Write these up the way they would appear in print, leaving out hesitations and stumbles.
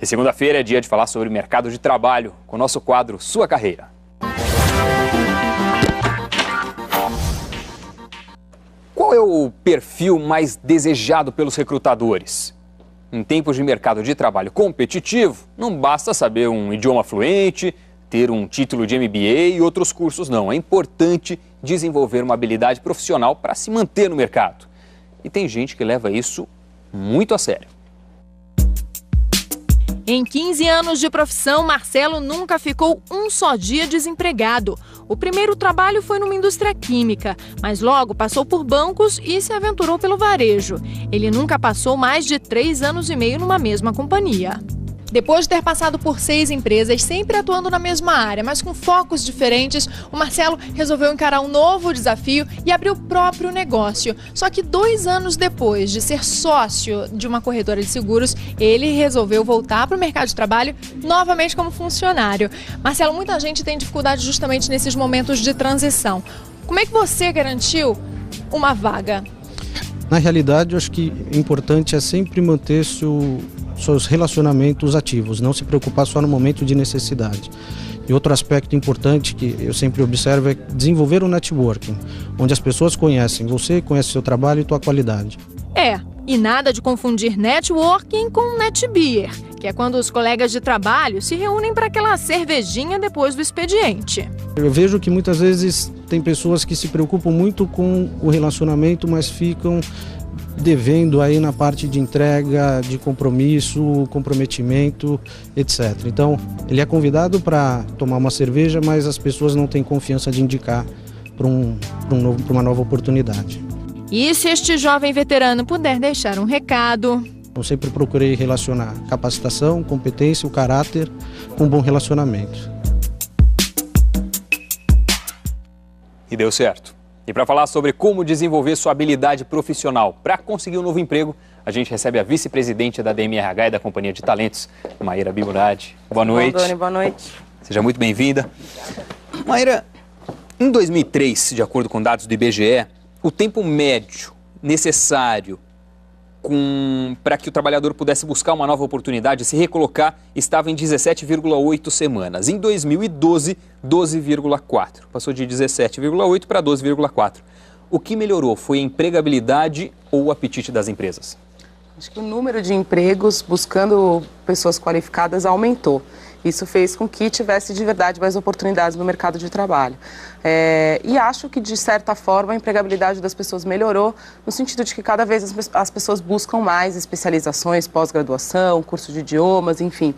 segunda-feira é dia de falar sobre mercado de trabalho, com o nosso quadro Sua Carreira. Qual é o perfil mais desejado pelos recrutadores? Em tempos de mercado de trabalho competitivo, não basta saber um idioma fluente, ter um título de MBA e outros cursos, não. É importante desenvolver uma habilidade profissional para se manter no mercado. E tem gente que leva isso muito a sério. Em 15 anos de profissão, Marcelo nunca ficou um só dia desempregado. O primeiro trabalho foi numa indústria química, mas logo passou por bancos e se aventurou pelo varejo. Ele nunca passou mais de 3 anos e meio numa mesma companhia. Depois de ter passado por 6 empresas, sempre atuando na mesma área, mas com focos diferentes, o Marcelo resolveu encarar um novo desafio e abrir o próprio negócio. Só que 2 anos depois de ser sócio de uma corretora de seguros, ele resolveu voltar para o mercado de trabalho novamente como funcionário. Marcelo, muita gente tem dificuldade justamente nesses momentos de transição. Como é que você garantiu uma vaga? Na realidade, eu acho que o importante é sempre manter seus relacionamentos ativos, não se preocupar só no momento de necessidade. E outro aspecto importante que eu sempre observo é desenvolver o networking, onde as pessoas conhecem você, conhecem seu trabalho e tua qualidade. E nada de confundir networking com netbeer, que é quando os colegas de trabalho se reúnem para aquela cervejinha depois do expediente. Eu vejo que muitas vezes tem pessoas que se preocupam muito com o relacionamento, mas ficam devendo aí na parte de entrega, de compromisso, comprometimento, etc. Então, ele é convidado para tomar uma cerveja, mas as pessoas não têm confiança de indicar para uma nova oportunidade. E se este jovem veterano puder deixar um recado? Eu sempre procurei relacionar capacitação, competência, o caráter com um bom relacionamento. E deu certo. E para falar sobre como desenvolver sua habilidade profissional para conseguir um novo emprego, a gente recebe a vice-presidente da DMRH e da Companhia de Talentos, Maíra Bimurad. Boa noite. Bom, Doni, boa noite. Seja muito bem-vinda. Maíra, em 2003, de acordo com dados do IBGE, o tempo médio necessário para que o trabalhador pudesse buscar uma nova oportunidade e se recolocar estava em 17,8 semanas. Em 2012, 12,4. Passou de 17,8 para 12,4. O que melhorou foi a empregabilidade ou o apetite das empresas? Acho que o número de empregos buscando pessoas qualificadas aumentou. Isso fez com que tivesse de verdade mais oportunidades no mercado de trabalho. E acho que, de certa forma, a empregabilidade das pessoas melhorou, no sentido de que cada vez as pessoas buscam mais especializações, pós-graduação, curso de idiomas, enfim.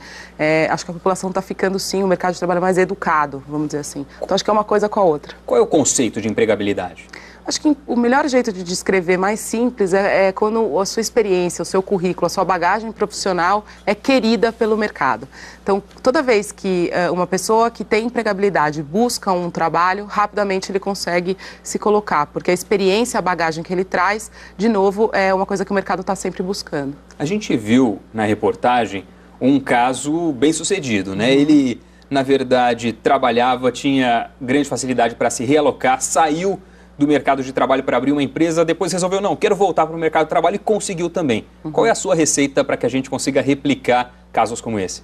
Acho que a população está ficando, sim, o mercado de trabalho mais educado, vamos dizer assim. Então, acho que é uma coisa com a outra. Qual é o conceito de empregabilidade? Acho que o melhor jeito de descrever mais simples é quando a sua experiência, o seu currículo, a sua bagagem profissional é querida pelo mercado. Então, toda vez que uma pessoa que tem empregabilidade busca um trabalho, rapidamente ele consegue se colocar, porque a experiência, a bagagem que ele traz, de novo, é uma coisa que o mercado está sempre buscando. A gente viu na reportagem um caso bem sucedido, né? Ele, na verdade, trabalhava, tinha grande facilidade para se realocar, saiu do mercado de trabalho para abrir uma empresa, depois resolveu, não, quero voltar para o mercado de trabalho e conseguiu também. Qual é a sua receita para que a gente consiga replicar casos como esse?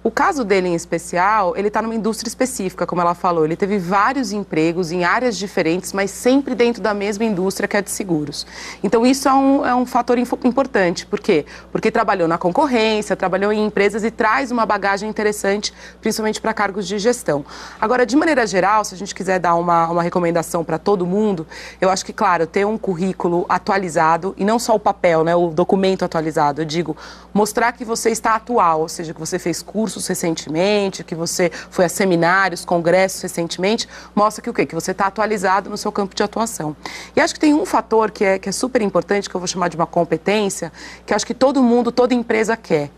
O caso dele em especial, ele está numa indústria específica, como ela falou. Ele teve vários empregos em áreas diferentes, mas sempre dentro da mesma indústria que é de seguros. Então isso é um fator importante. Por quê? Porque trabalhou na concorrência, trabalhou em empresas e traz uma bagagem interessante, principalmente para cargos de gestão. Agora, de maneira geral, se a gente quiser dar uma recomendação para todo mundo, eu acho que, claro, ter um currículo atualizado, e não só o papel, né, o documento atualizado, eu digo, mostrar que você está atual, ou seja, que você fez cursos recentemente, que você foi a seminários, congressos recentemente, mostra que o quê? Que você está atualizado no seu campo de atuação. E acho que tem um fator que é super importante, que eu vou chamar de uma competência, que acho que todo mundo, toda empresa quer.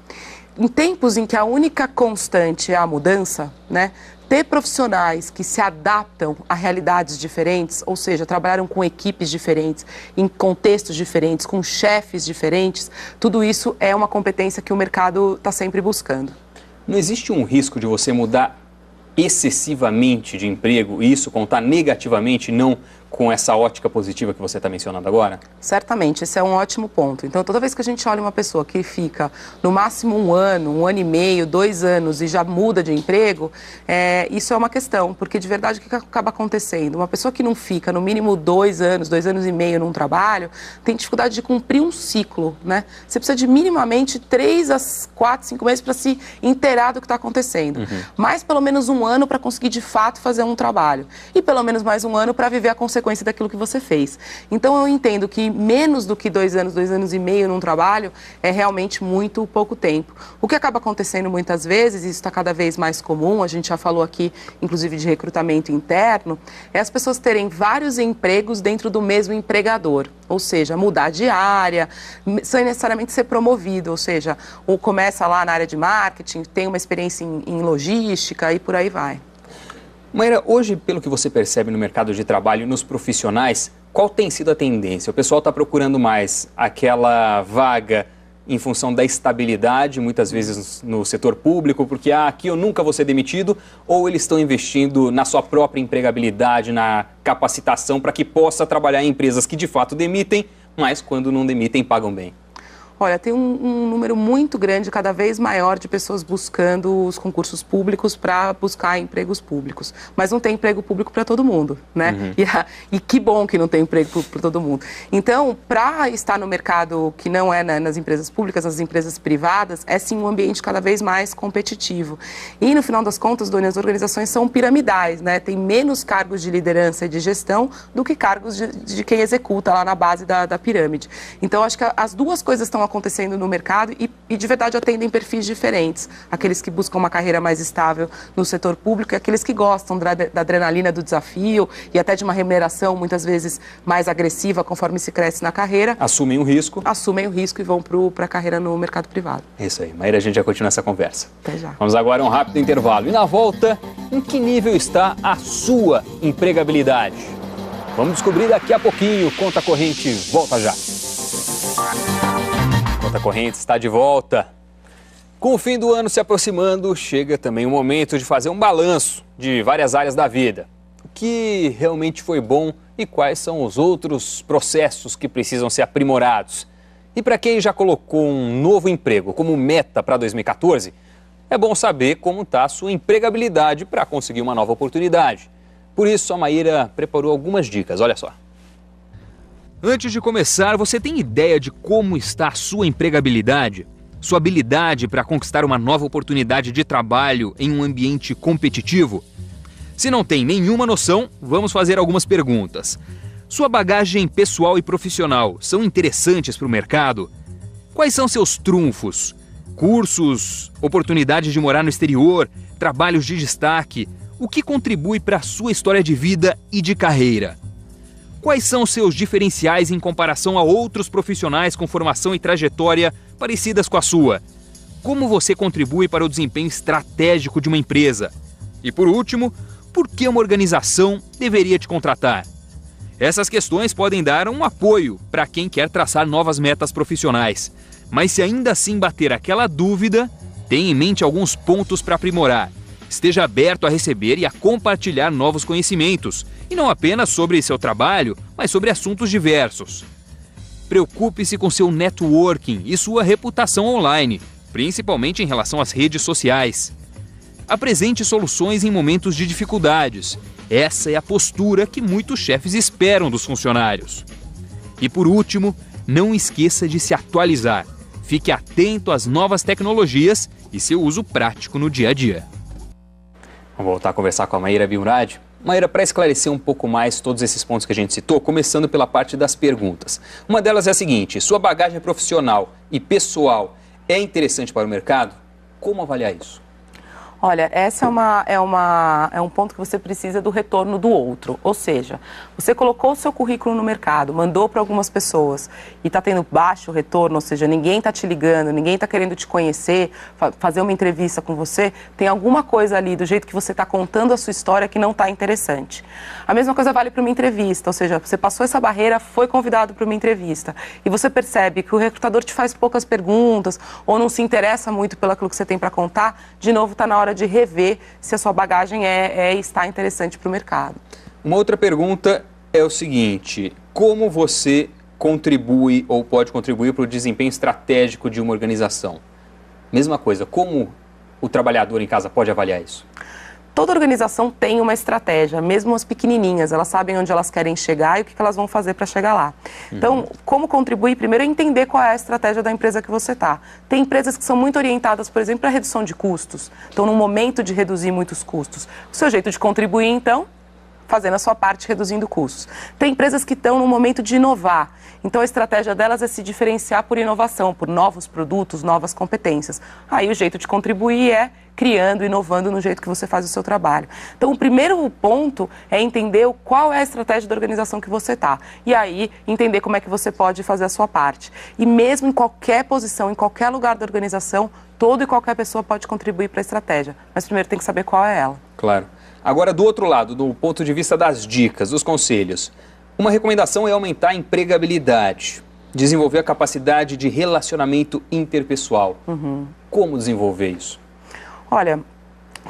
Em tempos em que a única constante é a mudança, né? Ter profissionais que se adaptam a realidades diferentes, ou seja, trabalharam com equipes diferentes, em contextos diferentes, com chefes diferentes, tudo isso é uma competência que o mercado está sempre buscando. Não existe um risco de você mudar excessivamente de emprego e isso contar negativamente, não com essa ótica positiva que você está mencionando agora? Certamente, esse é um ótimo ponto. Então, toda vez que a gente olha uma pessoa que fica no máximo 1 ano, 1 ano e meio, 2 anos e já muda de emprego, isso é uma questão, porque de verdade o que acaba acontecendo? Uma pessoa que não fica no mínimo 2 anos, 2 anos e meio num trabalho, tem dificuldade de cumprir um ciclo, né? Você precisa de minimamente 3 a 4, 5 meses para se inteirar do que está acontecendo. Mais pelo menos 1 ano para conseguir de fato fazer um trabalho. E pelo menos mais 1 ano para viver a consequência daquilo que você fez. Então eu entendo que menos do que 2 anos, 2 anos e meio num trabalho é realmente muito pouco tempo. O que acaba acontecendo muitas vezes, e isso está cada vez mais comum, a gente já falou aqui inclusive de recrutamento interno, é as pessoas terem vários empregos dentro do mesmo empregador, ou seja, mudar de área, sem necessariamente ser promovido, ou seja, ou começa lá na área de marketing, tem uma experiência em logística e por aí vai. Maíra, hoje, pelo que você percebe no mercado de trabalho, nos profissionais, qual tem sido a tendência? O pessoal está procurando mais aquela vaga em função da estabilidade, muitas vezes no setor público, porque aqui eu nunca vou ser demitido, ou eles estão investindo na sua própria empregabilidade, na capacitação para que possa trabalhar em empresas que de fato demitem, mas quando não demitem pagam bem? Olha, tem um número muito grande, cada vez maior, de pessoas buscando os concursos públicos para buscar empregos públicos. Mas não tem emprego público para todo mundo, né? E que bom que não tem emprego para todo mundo. Então, para estar no mercado que não é nas empresas públicas, nas empresas privadas, é sim um ambiente cada vez mais competitivo. E, no final das contas, Doni, as organizações são piramidais, né? Tem menos cargos de liderança e de gestão do que cargos de quem executa lá na base da pirâmide. Então, acho que as duas coisas estão acontecendo no mercado e de verdade atendem perfis diferentes. Aqueles que buscam uma carreira mais estável no setor público e aqueles que gostam da adrenalina do desafio e até de uma remuneração muitas vezes mais agressiva conforme se cresce na carreira. Assumem o risco. Assumem o risco e vão para a carreira no mercado privado. É isso aí. Maíra, a gente já continua essa conversa. Até já. Vamos agora a um rápido intervalo. E na volta, em que nível está a sua empregabilidade? Vamos descobrir daqui a pouquinho. Conta Corrente volta já. Conta Corrente está de volta. Com o fim do ano se aproximando, chega também o momento de fazer um balanço de várias áreas da vida. O que realmente foi bom e quais são os outros processos que precisam ser aprimorados. E para quem já colocou um novo emprego como meta para 2014, é bom saber como está a sua empregabilidade para conseguir uma nova oportunidade. Por isso, a Maíra preparou algumas dicas, olha só. Antes de começar, você tem ideia de como está a sua empregabilidade? Sua habilidade para conquistar uma nova oportunidade de trabalho em um ambiente competitivo? Se não tem nenhuma noção, vamos fazer algumas perguntas. Sua bagagem pessoal e profissional são interessantes para o mercado? Quais são seus trunfos? Cursos, oportunidades de morar no exterior, trabalhos de destaque? O que contribui para a sua história de vida e de carreira? Quais são seus diferenciais em comparação a outros profissionais com formação e trajetória parecidas com a sua? Como você contribui para o desempenho estratégico de uma empresa? E por último, por que uma organização deveria te contratar? Essas questões podem dar um apoio para quem quer traçar novas metas profissionais. Mas se ainda assim bater aquela dúvida, tenha em mente alguns pontos para aprimorar. Esteja aberto a receber e a compartilhar novos conhecimentos, e não apenas sobre seu trabalho, mas sobre assuntos diversos. Preocupe-se com seu networking e sua reputação online, principalmente em relação às redes sociais. Apresente soluções em momentos de dificuldades. Essa é a postura que muitos chefes esperam dos funcionários. E por último, não esqueça de se atualizar. Fique atento às novas tecnologias e seu uso prático no dia a dia. Vamos voltar a conversar com a Maíra Bilrad. Maíra, para esclarecer um pouco mais todos esses pontos que a gente citou, começando pela parte das perguntas. Uma delas é a seguinte: sua bagagem profissional e pessoal é interessante para o mercado? Como avaliar isso? Olha, essa é um ponto que você precisa do retorno do outro. Ou seja, você colocou o seu currículo no mercado, mandou para algumas pessoas e está tendo baixo retorno, ou seja, ninguém está te ligando, ninguém está querendo te conhecer, fazer uma entrevista com você, tem alguma coisa ali do jeito que você está contando a sua história que não está interessante. A mesma coisa vale para uma entrevista, ou seja, você passou essa barreira, foi convidado para uma entrevista e você percebe que o recrutador te faz poucas perguntas ou não se interessa muito pelo que você tem para contar, de novo está na hora de rever se a sua bagagem está interessante para o mercado. Uma outra pergunta é o seguinte: como você contribui ou pode contribuir para o desempenho estratégico de uma organização? Mesma coisa, como o trabalhador em casa pode avaliar isso? Toda organização tem uma estratégia, mesmo as pequenininhas, elas sabem onde elas querem chegar e o que elas vão fazer para chegar lá. Então, como contribuir? Primeiro é entender qual é a estratégia da empresa que você está. Tem empresas que são muito orientadas, por exemplo, para redução de custos. Então, no momento de reduzir muitos custos. O seu jeito de contribuir, então, fazendo a sua parte, reduzindo custos. Tem empresas que estão no momento de inovar. Então, a estratégia delas é se diferenciar por inovação, por novos produtos, novas competências. Aí, o jeito de contribuir é criando, inovando no jeito que você faz o seu trabalho. Então, o primeiro ponto é entender qual é a estratégia da organização que você está. E aí, entender como é que você pode fazer a sua parte. E mesmo em qualquer posição, em qualquer lugar da organização, todo e qualquer pessoa pode contribuir para a estratégia. Mas primeiro tem que saber qual é ela. Claro. Agora, do outro lado, do ponto de vista das dicas, dos conselhos, uma recomendação é aumentar a empregabilidade, desenvolver a capacidade de relacionamento interpessoal. Como desenvolver isso? Olha,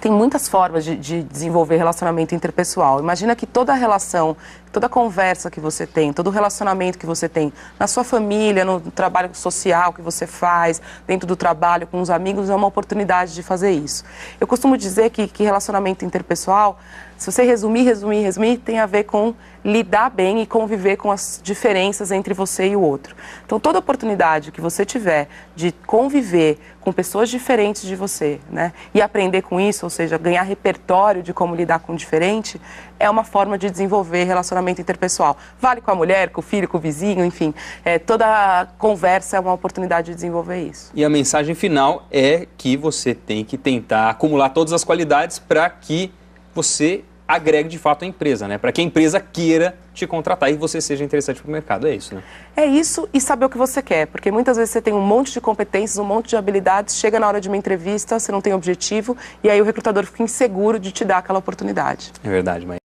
tem muitas formas de desenvolver relacionamento interpessoal. Imagina que toda relação, toda conversa que você tem, todo relacionamento que você tem na sua família, no trabalho social que você faz, dentro do trabalho, com os amigos, é uma oportunidade de fazer isso. Eu costumo dizer que relacionamento interpessoal, se você resumir, tem a ver com lidar bem e conviver com as diferenças entre você e o outro. Então, toda oportunidade que você tiver de conviver com pessoas diferentes de você, né, e aprender com isso, ou seja, ganhar repertório de como lidar com o diferente, é uma forma de desenvolver relacionamento interpessoal. Vale com a mulher, com o filho, com o vizinho, enfim. Toda conversa é uma oportunidade de desenvolver isso. E a mensagem final é que você tem que tentar acumular todas as qualidades para que você agregue de fato a empresa, né? Para que a empresa queira te contratar e você seja interessante para o mercado, é isso, né? É isso, e saber o que você quer, porque muitas vezes você tem um monte de competências, um monte de habilidades, chega na hora de uma entrevista, você não tem objetivo, e aí o recrutador fica inseguro de te dar aquela oportunidade. É verdade, Maíra.